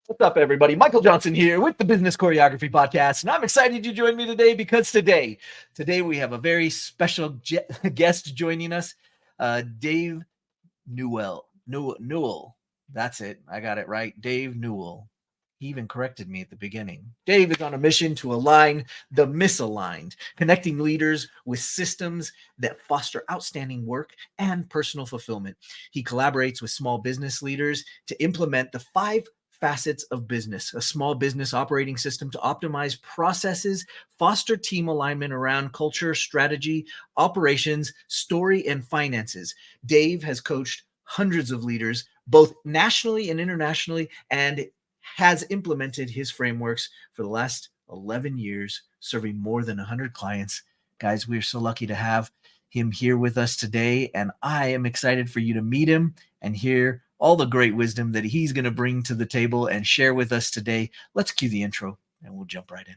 What's up, everybody? Michael Johnson here with the Business Choreography Podcast, and I'm excited you joined me today because today we have a very special guest joining us, Dave Newell. Newell. That's it. I got it right. Dave Newell. He even corrected me at the beginning. Dave is on a mission to align the misaligned, connecting leaders with systems that foster outstanding work and personal fulfillment. He collaborates with small business leaders to implement the Five Facets of Business, a small business operating system to optimize processes, foster team alignment around culture, strategy, operations, story, and finances. Dave has coached hundreds of leaders, both nationally and internationally, and has implemented his frameworks for the last 11 years, serving more than 100 clients. Guys, we're so lucky to have him here with us today, and I am excited for you to meet him and hear all the great wisdom that he's going to bring to the table and share with us today. Let's cue the intro and we'll jump right in.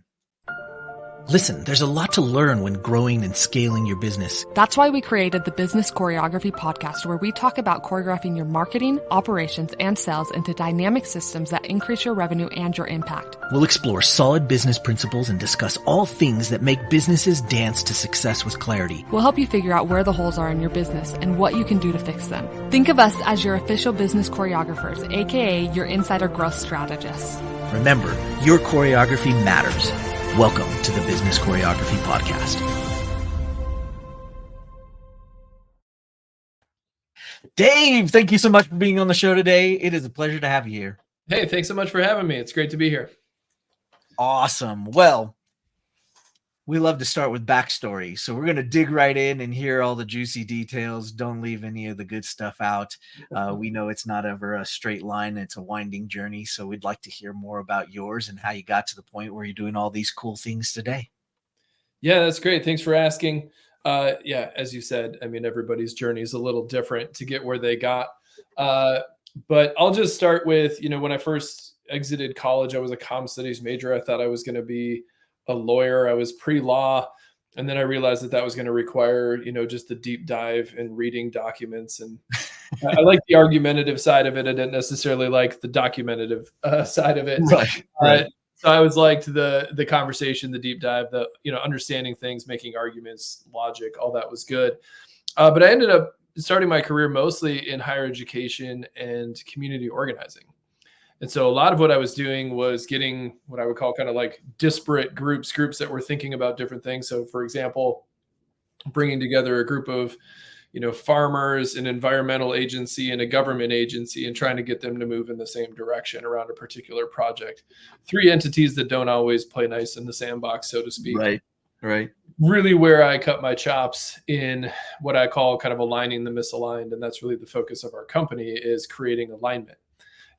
Listen, there's a lot to learn when growing and scaling your business. That's why we created the Business Choreography Podcast, where we talk about choreographing your marketing, operations, and sales into dynamic systems that increase your revenue and your impact. We'll explore solid business principles and discuss all things that make businesses dance to success with clarity. We'll help you figure out where the holes are in your business and what you can do to fix them. Think of us as your official business choreographers, aka your insider growth strategists. Remember, your choreography matters. Welcome to the Business Choreography Podcast. Dave, thank you so much for being on the show today. It is a pleasure to have you here. Hey, thanks so much for having me. It's great to be here. Awesome. Well, we love to start with backstory. So we're going to dig right in and hear all the juicy details. Don't leave any of the good stuff out. We know it's not ever a straight line. It's a winding journey. So we'd like to hear more about yours and how you got to the point where you're doing all these cool things today. Yeah, that's great. Thanks for asking. Yeah, as you said, I mean, everybody's journey is a little different to get where they got. But I'll just start with, when I first exited college, I was a comm studies major. I thought I was going to be a lawyer. I was pre-law. And then I realized that was going to require, just a deep dive in reading documents. And I like the argumentative side of it. I didn't necessarily like the documentative side of it. Right. So I always liked the conversation, the deep dive, the, understanding things, making arguments, logic, all that was good. But I ended up starting my career mostly in higher education and community organizing. And so a lot of what I was doing was getting what I would call kind of like disparate groups that were thinking about different things. So for example, bringing together a group of, farmers, an environmental agency and a government agency and trying to get them to move in the same direction around a particular project. Three entities that don't always play nice in the sandbox, so to speak. Right. Really where I cut my chops in what I call kind of aligning the misaligned. And that's really the focus of our company, is creating alignment.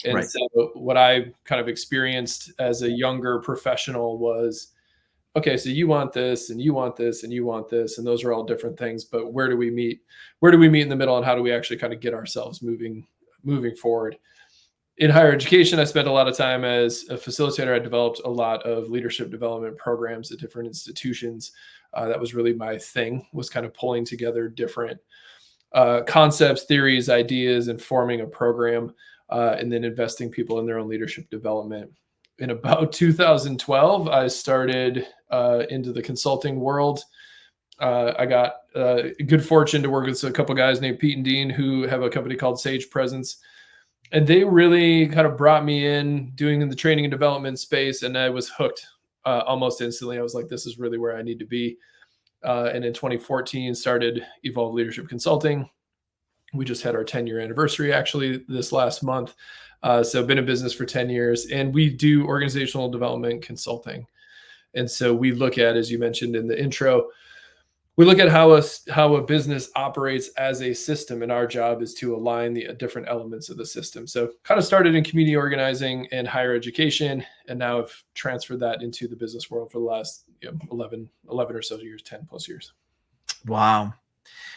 And so what I kind of experienced as a younger professional was, okay, so you want this and you want this and you want this, and those are all different things, but where do we meet? Where do we meet in the middle, and how do we actually kind of get ourselves moving forward? In higher education, I spent a lot of time as a facilitator. I developed a lot of leadership development programs at different institutions. That was really my thing, was kind of pulling together different concepts, theories, ideas, and forming a program. And then investing people in their own leadership development. In about 2012, I started into the consulting world. I got good fortune to work with a couple of guys named Pete and Dean who have a company called Sage Presence. And they really kind of brought me in doing in the training and development space. And I was hooked almost instantly. I was like, this is really where I need to be. And in 2014, started Evolve Leadership Consulting. We just had our 10-year anniversary actually this last month. So been in business for 10 years, and we do organizational development consulting. And so we look at, as you mentioned in the intro, we look at how a business operates as a system, and our job is to align the different elements of the system. So kind of started in community organizing and higher education, and now have transferred that into the business world for the last 11 or so years, 10 plus years. Wow.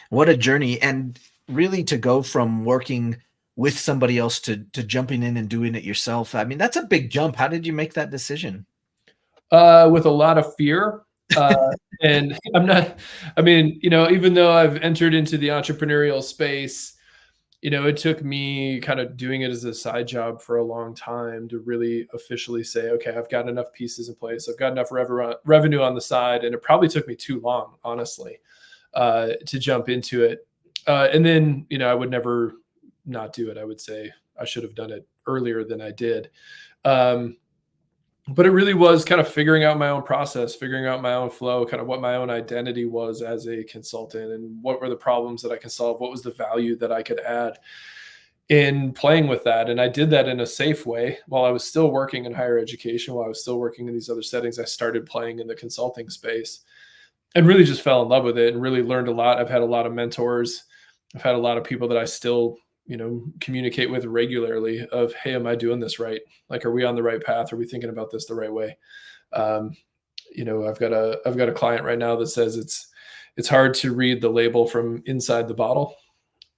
What a journey. And really to go from working with somebody else to jumping in and doing it yourself. I mean, that's a big jump. How did you make that decision? With a lot of fear. And even though I've entered into the entrepreneurial space, it took me kind of doing it as a side job for a long time to really officially say, okay, I've got enough pieces in place. I've got enough revenue on the side. And it probably took me too long, honestly, to jump into it. And then, I would never not do it. I would say I should have done it earlier than I did. But it really was kind of figuring out my own process, figuring out my own flow, kind of what my own identity was as a consultant and what were the problems that I can solve, what was the value that I could add in playing with that. And I did that in a safe way while I was still working in higher education, while I was still working in these other settings. I started playing in the consulting space and really just fell in love with it and really learned a lot. I've had a lot of mentors. I've had a lot of people that I still communicate with regularly of, hey, am I doing this right? Like, are we on the right path? Are we thinking about this the right way? I've got a client right now that says it's hard to read the label from inside the bottle.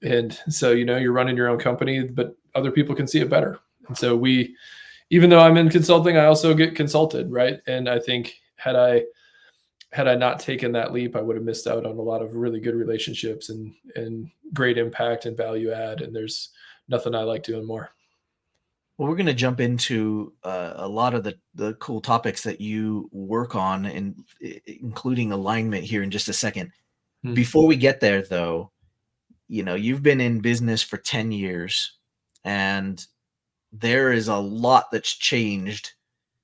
And so, you're running your own company, but other people can see it better. And so even though I'm in consulting, I also get consulted. Right. And I think had I not taken that leap, I would have missed out on a lot of really good relationships and great impact and value add. And there's nothing I like doing more. Well, we're going to jump into a lot of the cool topics that you work on, and including alignment here in just a second. Hmm. Before we get there, though, you've been in business for 10 years, and there is a lot that's changed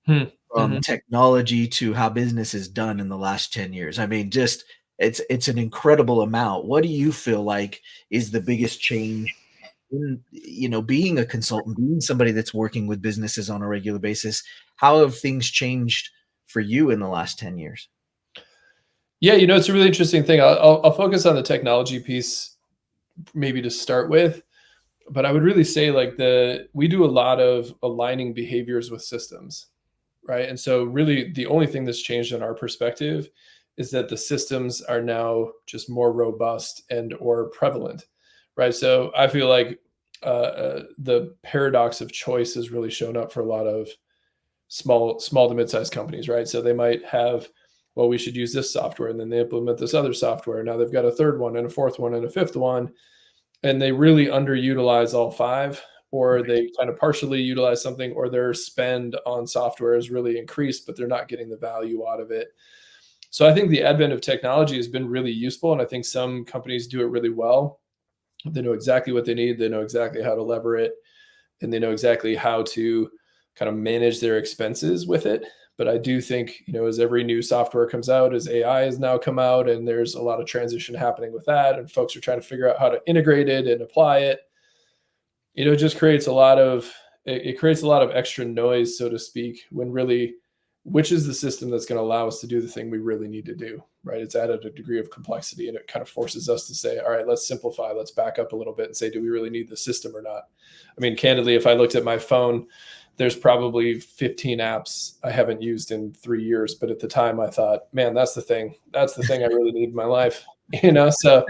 from technology to how business is done in the last 10 years. I mean, just it's an incredible amount. What do you feel like is the biggest change in, being a consultant, being somebody that's working with businesses on a regular basis? How have things changed for you in the last 10 years? Yeah, it's a really interesting thing. I'll focus on the technology piece maybe to start with, but I would really say we do a lot of aligning behaviors with systems. Right. And so really the only thing that's changed in our perspective is that the systems are now just more robust and or prevalent. Right. So I feel like the paradox of choice has really shown up for a lot of small to mid-sized companies. Right. So they might have, well, we should use this software, and then they implement this other software. Now they've got a third one and a fourth one and a fifth one, and they really underutilize all five, or they kind of partially utilize something, or their spend on software is really increased, but they're not getting the value out of it. So I think the advent of technology has been really useful. And I think some companies do it really well. They know exactly what they need. They know exactly how to lever it, and they know exactly how to kind of manage their expenses with it. But I do think, as every new software comes out, as AI has now come out, and there's a lot of transition happening with that, and folks are trying to figure out how to integrate it and apply it, it just creates a lot of extra noise, so to speak, when really, which is the system that's going to allow us to do the thing we really need to do, right? It's added a degree of complexity, and it kind of forces us to say, all right, let's simplify, let's back up a little bit and say, do we really need the system or not? I mean, candidly, if I looked at my phone, there's probably 15 apps I haven't used in 3 years. But at the time I thought, man, that's the thing I really need in my life. So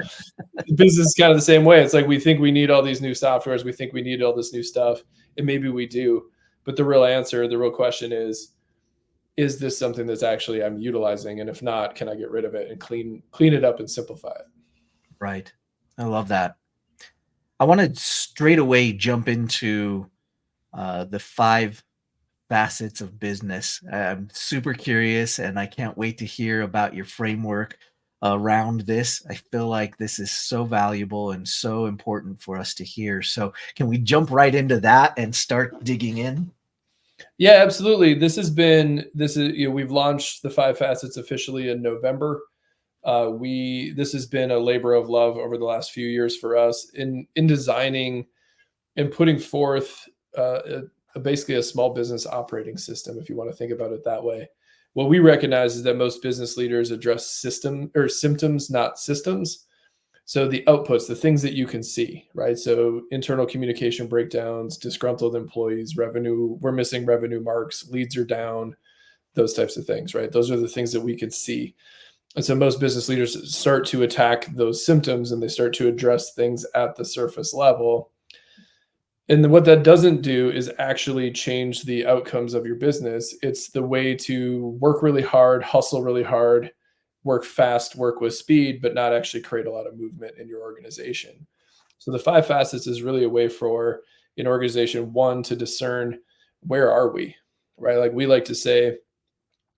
business is kind of the same way. It's like, we think we need all these new softwares. We think we need all this new stuff, and maybe we do. But the real question is this something that's actually I'm utilizing? And if not, can I get rid of it and clean it up and simplify it? Right. I love that. I want to straight away jump into the 5 facets of business. I'm super curious, and I can't wait to hear about your framework around this. I feel like this is so valuable and so important for us to hear. So can we jump right into that and start digging in? Yeah, absolutely. We've launched the 5 facets officially in November. This has been a labor of love over the last few years for us in designing and putting forth basically a small business operating system, if you want to think about it that way. What we recognize is that most business leaders address symptoms, not systems. So the outputs, the things that you can see, right? So internal communication breakdowns, disgruntled employees, revenue, we're missing revenue marks, leads are down, those types of things, right? Those are the things that we can see. And so most business leaders start to attack those symptoms, and they start to address things at the surface level. And what that doesn't do is actually change the outcomes of your business. It's the way to work really hard, hustle really hard, work fast, work with speed, but not actually create a lot of movement in your organization. So the 5 facets is really a way for an organization, one, to discern where are we, right? Like we like to say,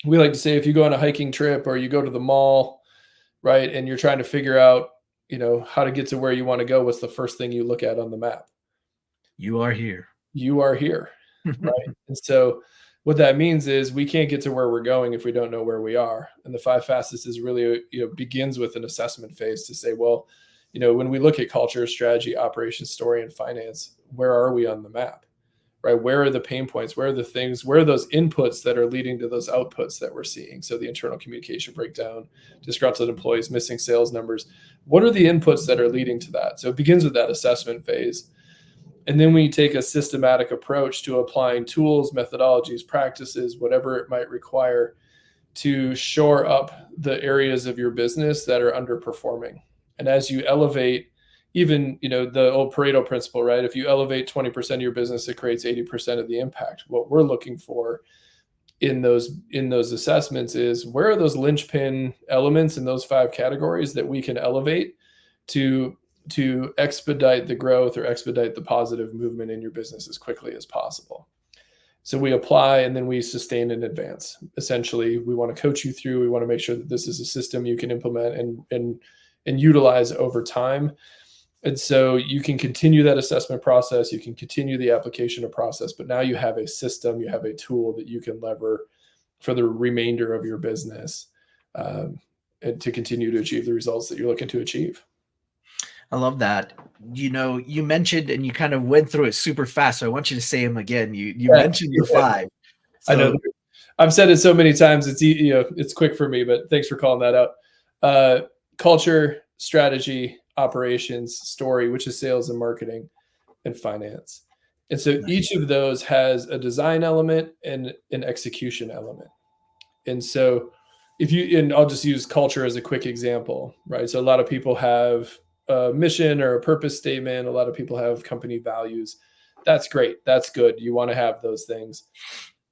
if you go on a hiking trip or you go to the mall, right, and you're trying to figure out, how to get to where you want to go, what's the first thing you look at on the map? You are here. You are here, right? And so what that means is we can't get to where we're going if we don't know where we are. And the 5 facets is really, begins with an assessment phase to say, well, when we look at culture, strategy, operations, story, and finance, where are we on the map, right? Where are the pain points? Where are the things, where are those inputs that are leading to those outputs that we're seeing? So the internal communication breakdown, disgruntled employees, missing sales numbers. What are the inputs that are leading to that? So it begins with that assessment phase. And then we take a systematic approach to applying tools, methodologies, practices, whatever it might require to shore up the areas of your business that are underperforming. And as you elevate, even, the old Pareto principle, right? If you elevate 20% of your business, it creates 80% of the impact. What we're looking for in those assessments is where are those linchpin elements in those 5 categories that we can elevate to expedite the growth or expedite the positive movement in your business as quickly as possible. So we apply and then we sustain and advance. Essentially, we want to coach you through. We want to make sure that this is a system you can implement and utilize over time. And so you can continue that assessment process. You can continue the application of process, but now you have a system, you have a tool that you can lever for the remainder of your business and to continue to achieve the results that you're looking to achieve. I love that. You mentioned, and you kind of went through it super fast, so I want you to say them again. You mentioned the 5. So, I know I've said it so many times. It's quick for me, but thanks for calling that out. Culture, strategy, operations, story, which is sales and marketing, and finance. And so each of those has a design element and an execution element. And so and I'll just use culture as a quick example, right? So a lot of people have a mission or a purpose statement. A lot of people have company values. That's great. That's good. You want to have those things.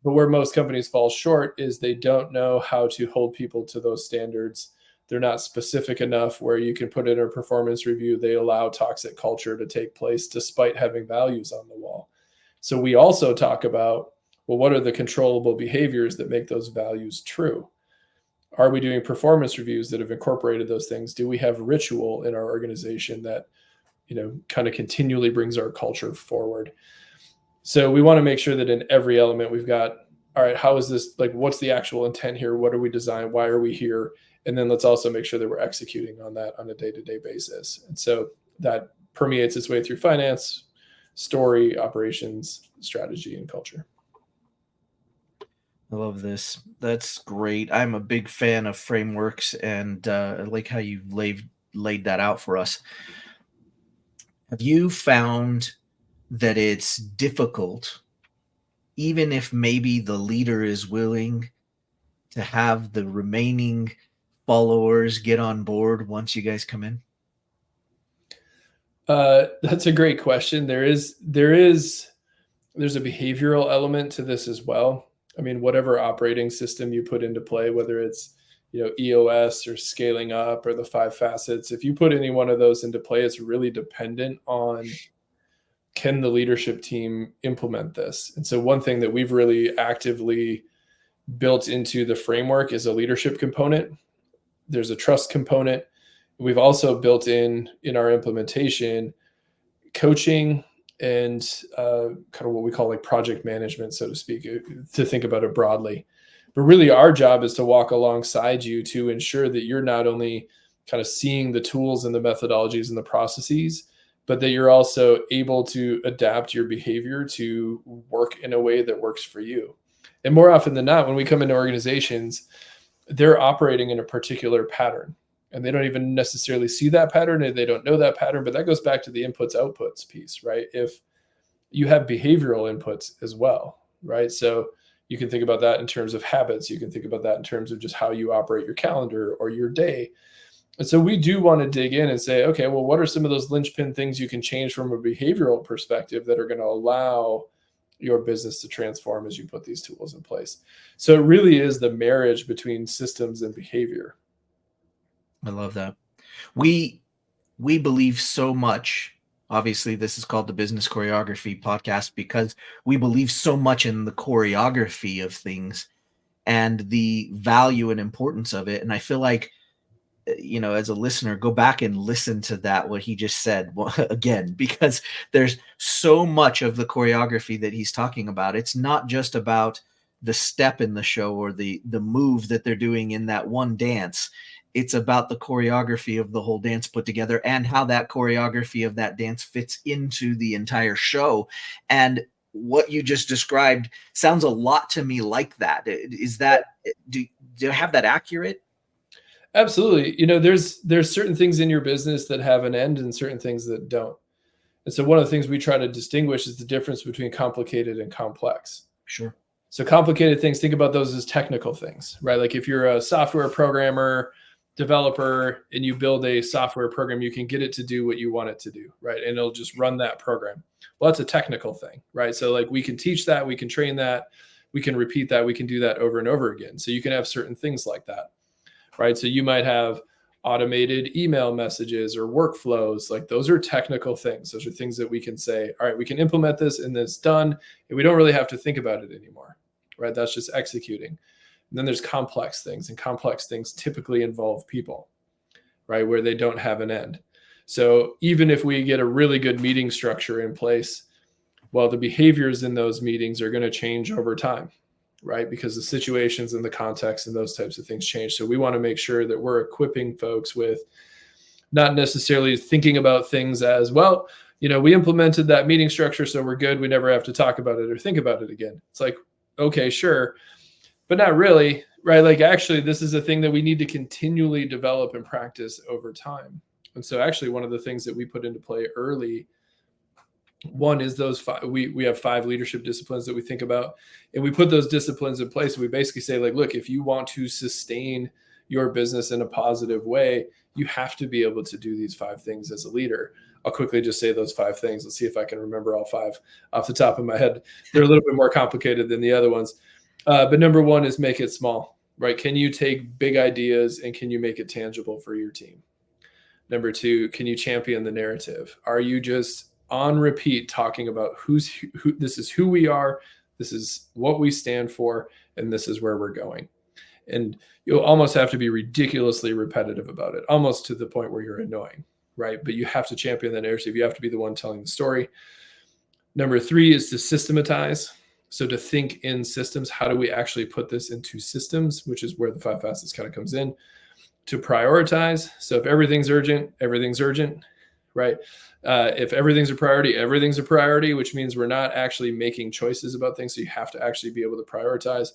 But where most companies fall short is they don't know how to hold people to those standards. They're not specific enough where you can put in a performance review. They allow toxic culture to take place despite having values on the wall. So we also talk about, well, what are the controllable behaviors that make those values true? Are we doing performance reviews that have incorporated those things? Do we have ritual in our organization that, kind of continually brings our culture forward? So we want to make sure that in every element we've got, all right, how is this, like, what's the actual intent here? What are we designing? Why are we here? And then let's also make sure that we're executing on that on a day-to-day basis. And so that permeates its way through finance, story, operations, strategy, and culture. I love this. That's great. I'm a big fan of frameworks, and I like how you laid that out for us. Have you found that it's difficult, even if maybe the leader is willing, to have the remaining followers get on board once you guys come in? That's a great question. There's a behavioral element to this as well. I mean, whatever operating system you put into play, whether it's, EOS or scaling up or the 5 facets, if you put any one of those into play, it's really dependent on, can the leadership team implement this? And so one thing that we've really actively built into the framework is a leadership component. There's a trust component. We've also built in our implementation, coaching and kind of what we call like project management, so to speak, to think about it broadly. But really our job is to walk alongside you to ensure that you're not only kind of seeing the tools and the methodologies and the processes, but that you're also able to adapt your behavior to work in a way that works for you. And more often than not, when we come into organizations, they're operating in a particular pattern and they don't even necessarily see that pattern and they don't know that pattern, but that goes back to the inputs outputs piece, right? If you have behavioral inputs as well, right? So you can think about that in terms of habits. You can think about that in terms of just how you operate your calendar or your day. And so we do want to dig in and say, okay, well, what are some of those linchpin things you can change from a behavioral perspective that are going to allow your business to transform as you put these tools in place? So it really is the marriage between systems and behavior. I love that. We believe so much Obviously, this is called the Business Choreography Podcast because we believe so much in the choreography of things and the value and importance of it. And I feel like, as a listener, go back and listen to that, what he just said again, because there's so much of the choreography that he's talking about. It's not just about the step in the show or the move that they're doing in that one dance. It's about the choreography of the whole dance put together and how that choreography of that dance fits into the entire show. And what you just described sounds a lot to me like that. Is that, do you have that accurate? Absolutely. There's certain things in your business that have an end and certain things that don't. And so one of the things we try to distinguish is the difference between complicated and complex. Sure. So complicated things, think about those as technical things, right? Like if you're a software programmer, developer, and you build a software program, you can get it to do what you want it to do, right? And it'll just run that program. Well, that's a technical thing, right? So like we can teach that, we can train that, we can repeat that, we can do that over and over again. So you can have certain things like that, right? So you might have automated email messages or workflows. Like those are technical things. Those are things that we can say, all right, we can implement this and it's done. And we don't really have to think about it anymore, right? That's just executing. And then there's complex things, and complex things typically involve people, right? Where they don't have an end. So even if we get a really good meeting structure in place, well, the behaviors in those meetings are going to change over time, right? Because the situations and the context and those types of things change. So we want to make sure that we're equipping folks with not necessarily thinking about things as, well, we implemented that meeting structure, so we're good. We never have to talk about it or think about it again. It's like, okay, sure, but not really, right? Like actually, this is a thing that we need to continually develop and practice over time. And so actually one of the things that we put into play early, one is those five, we have 5 leadership disciplines that we think about, and we put those disciplines in place. We basically say, like, look, if you want to sustain your business in a positive way, you have to be able to do these 5 things as a leader. I'll quickly just say those 5 things. Let's see if I can remember all 5 off the top of my head. They're a little bit more complicated than the other ones. But number 1 is make it small, right? Can you take big ideas and can you make it tangible for your team? Number 2, can you champion the narrative? Are you just on repeat talking about who, this is who we are, this is what we stand for, and this is where we're going? And you'll almost have to be ridiculously repetitive about it, almost to the point where you're annoying, right? But you have to champion the narrative. You have to be the one telling the story. Number 3 is to systematize. So to think in systems, how do we actually put this into systems, which is where the 5 facets kind of comes in. To prioritize. So if everything's urgent, right? If everything's a priority, which means we're not actually making choices about things. So you have to actually be able to prioritize.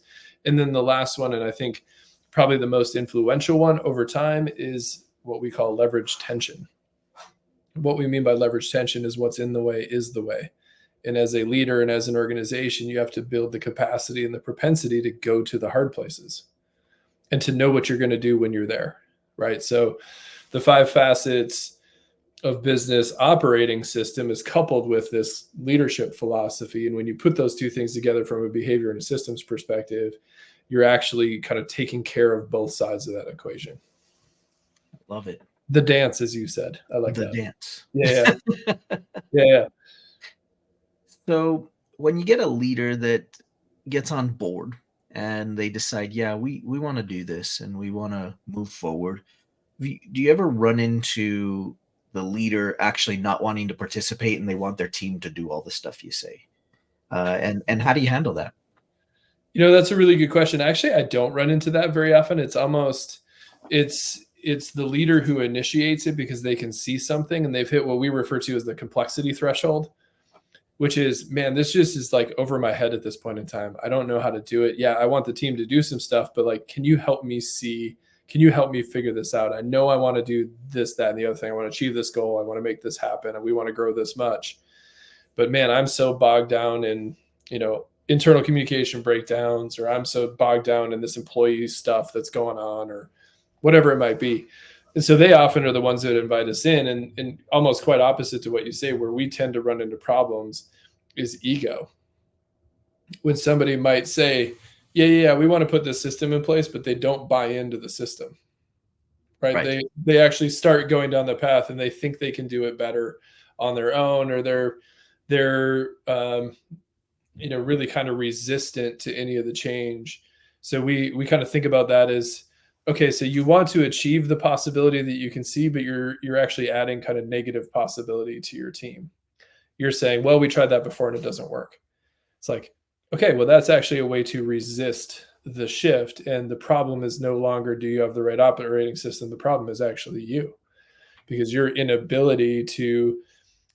And then the last one, and I think probably the most influential one over time, is what we call leverage tension. What we mean by leverage tension is what's in the way is the way. And as a leader and as an organization, you have to build the capacity and the propensity to go to the hard places and to know what you're going to do when you're there, right? So the 5 facets of business operating system is coupled with this leadership philosophy. And when you put those 2 things together from a behavior and a systems perspective, you're actually kind of taking care of both sides of that equation. Love it. The dance, as you said. I like that. The dance. Yeah. Yeah. So when you get a leader that gets on board and they decide, yeah, we want to do this and we want to move forward, do you ever run into the leader actually not wanting to participate and they want their team to do all the stuff you say? And how do you handle that? That's a really good question. Actually, I don't run into that very often. It's the leader who initiates it because they can see something and they've hit what we refer to as the complexity threshold, which is, man, this just is like over my head at this point in time. I don't know how to do it. Yeah, I want the team to do some stuff, but like, can you help me see? Can you help me figure this out? I know I want to do this, that, and the other thing. I want to achieve this goal. I want to make this happen, and we want to grow this much. But man, I'm so bogged down in, internal communication breakdowns, or I'm so bogged down in this employee stuff that's going on, or whatever it might be. And so they often are the ones that invite us in, and almost quite opposite to what you say, where we tend to run into problems is ego. When somebody might say, yeah, we want to put this system in place, but they don't buy into the system, right? They actually start going down the path and they think they can do it better on their own, or they're really kind of resistant to any of the change. So we kind of think about that as, okay, so you want to achieve the possibility that you can see, but you're actually adding kind of negative possibility to your team. You're saying, well, we tried that before and it doesn't work. It's like, okay, well, that's actually a way to resist the shift. And the problem is no longer do you have the right operating system? The problem is actually you, because your inability to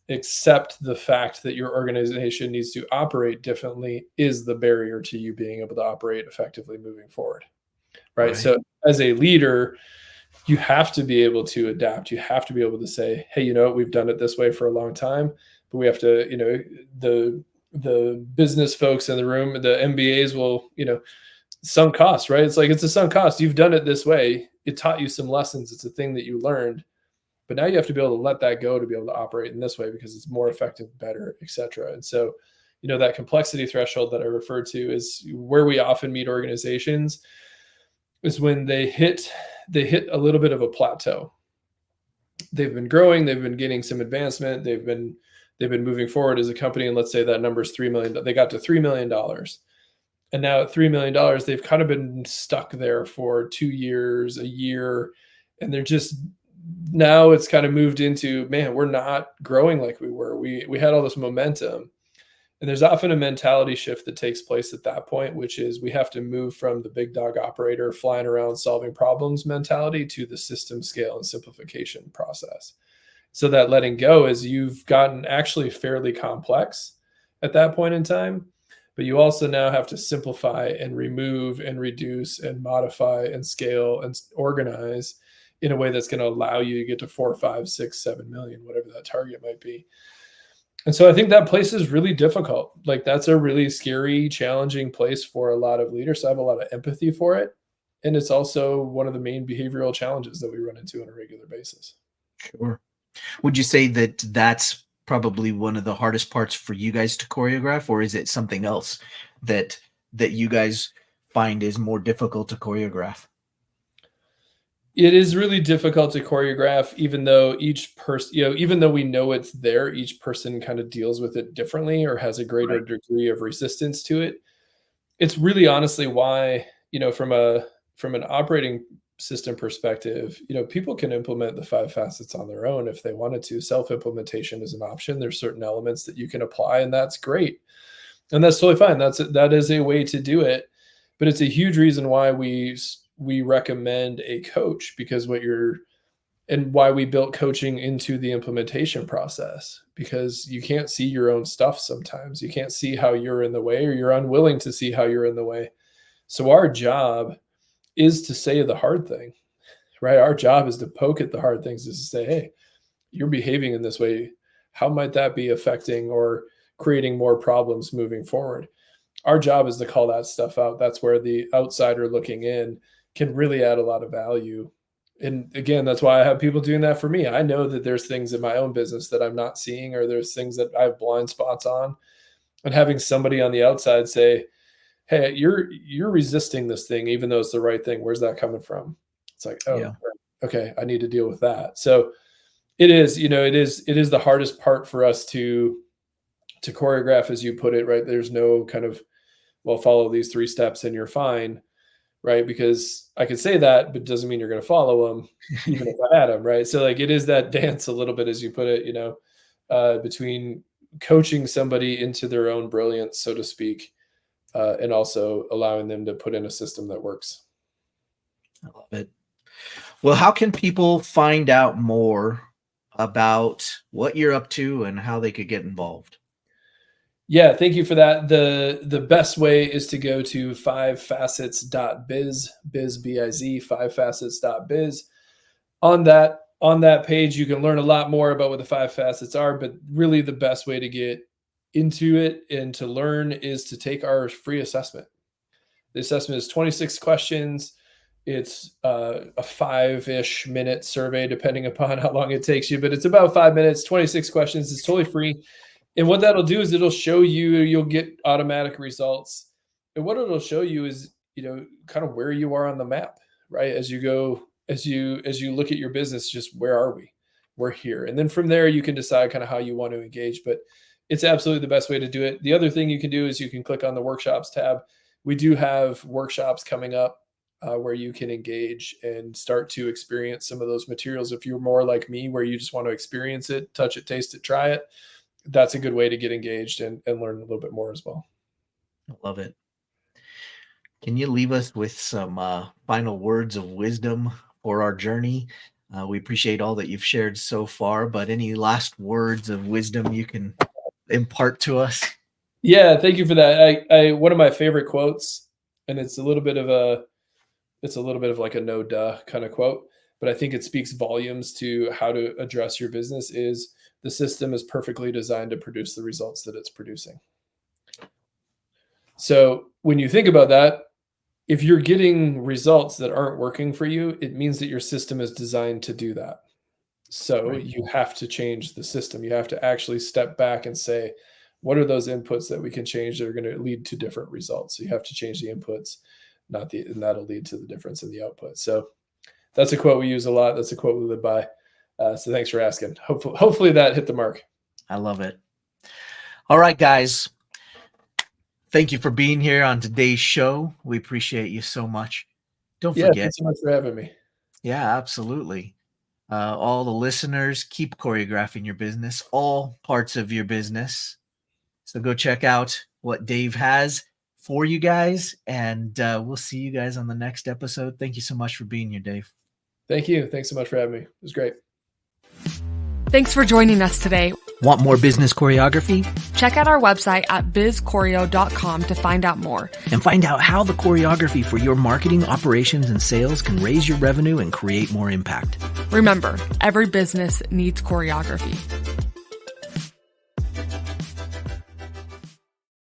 accept the fact that your organization needs to operate differently is the barrier to you being able to operate effectively moving forward. Right. So as a leader, you have to be able to adapt. You have to be able to say, hey, we've done it this way for a long time, but we have to, the business folks in the room, the MBAs will, sunk cost, right? It's like, it's a sunk cost. You've done it this way. It taught you some lessons. It's a thing that you learned, but now you have to be able to let that go to be able to operate in this way because it's more effective, better, et cetera. And so, that complexity threshold that I referred to is where we often meet organizations is when they hit a little bit of a plateau. They've been growing, they've been getting some advancement, they've been moving forward as a company, and let's say that number is $3 million. They got to $3 million. And now at $3 million, they've kind of been stuck there for 2 years, a year, and they're just, now it's kind of moved into, man, we're not growing like we were. We had all this momentum. And there's often a mentality shift that takes place at that point, which is we have to move from the big dog operator flying around solving problems mentality to the system scale and simplification process. So that letting go is you've gotten actually fairly complex at that point in time, but you also now have to simplify and remove and reduce and modify and scale and organize in a way that's going to allow you to get to 4, 5, 6, 7 million, whatever that target might be. And so I think that place is really difficult. Like, that's a really scary, challenging place for a lot of leaders. So I have a lot of empathy for it. And it's also one of the main behavioral challenges that we run into on a regular basis. Sure. Would you say that that's probably one of the hardest parts for you guys to choreograph, or is it something else that you guys find is more difficult to choreograph? It is really difficult to choreograph, even though each person, even though we know it's there, each person kind of deals with it differently or has a greater degree of resistance to it. It's really honestly why, from an operating system perspective, people can implement the 5 facets on their own if they wanted to. Self-implementation is an option. There's certain elements that you can apply, and that's great. And that's totally fine. That is a way to do it. But it's a huge reason why we recommend a coach, because and why we built coaching into the implementation process, because you can't see your own stuff sometimes. You can't see how you're in the way, or you're unwilling to see how you're in the way. So our job is to say the hard thing, right? Our job is to poke at the hard things, is to say, hey, you're behaving in this way. How might that be affecting or creating more problems moving forward? Our job is to call that stuff out. That's where the outsider looking in can really add a lot of value. And again, that's why I have people doing that for me. I know that there's things in my own business that I'm not seeing, or there's things that I have blind spots on. And having somebody on the outside say, hey, you're resisting this thing, even though it's the right thing. Where's that coming from? It's like, oh, yeah. Okay, I need to deal with that. So it is the hardest part for us to choreograph, as you put it, right? There's no kind of, well, follow these 3 steps and you're fine, right? Because I could say that, but it doesn't mean you're going to follow them, even if I had them, right? So like, it is that dance a little bit, as you put it, between coaching somebody into their own brilliance, so to speak, and also allowing them to put in a system that works. I love it. Well, how can people find out more about what you're up to and how they could get involved? Yeah, thank you for that. The best way is to go to 5facets.biz, biz, B-I-Z, 5facets.biz. On that page, you can learn a lot more about what the 5 facets are, but really the best way to get into it and to learn is to take our free assessment. The assessment is 26 questions. It's a 5-ish minute survey, depending upon how long it takes you, but it's about 5 minutes, 26 questions. It's totally free. And what that'll do is it'll show you, you'll get automatic results. And what it'll show you is, kind of where you are on the map, right? As you go, as you look at your business, just where are we? we're here. And then from there, you can decide kind of how you want to engage, but it's absolutely the best way to do it. The other thing you can do is you can click on the workshops tab. We do have workshops coming up where you can engage and start to experience some of those materials. If you're more like me, where you just want to experience it, touch it, taste it, try it, that's a good way to get engaged and learn a little bit more as well. I love it. Can you leave us with some final words of wisdom for our journey? We appreciate all that you've shared so far, but any last words of wisdom you can impart to us? Yeah, thank you for that. I one of my favorite quotes, and it's a little bit of like a no duh kind of quote, but I think it speaks volumes to how to address your business, is the system is perfectly designed to produce the results that it's producing. So when you think about that, if you're getting results that aren't working for you, it means that your system is designed to do that. So Right. you have to change the system. You have to actually step back and say, what are those inputs that we can change that are going to lead to different results? So you have to change the inputs, and that'll lead to the difference in the output. So that's a quote we use a lot. That's a quote we live by. So thanks for asking. Hopefully that hit the mark. I love it. All right, guys. Thank you for being here on today's show. We appreciate you so much. Don't forget. Thanks so much for having me. Yeah, absolutely. All the listeners, keep choreographing your business, all parts of your business. So go check out what Dave has for you guys, and we'll see you guys on the next episode. Thank you so much for being here, Dave. Thank you. Thanks so much for having me. It was great. Thanks for joining us today. Want more business choreography? Check out our website at bizchoreo.com to find out more. And find out how the choreography for your marketing, operations, and sales can raise your revenue and create more impact. Remember, every business needs choreography.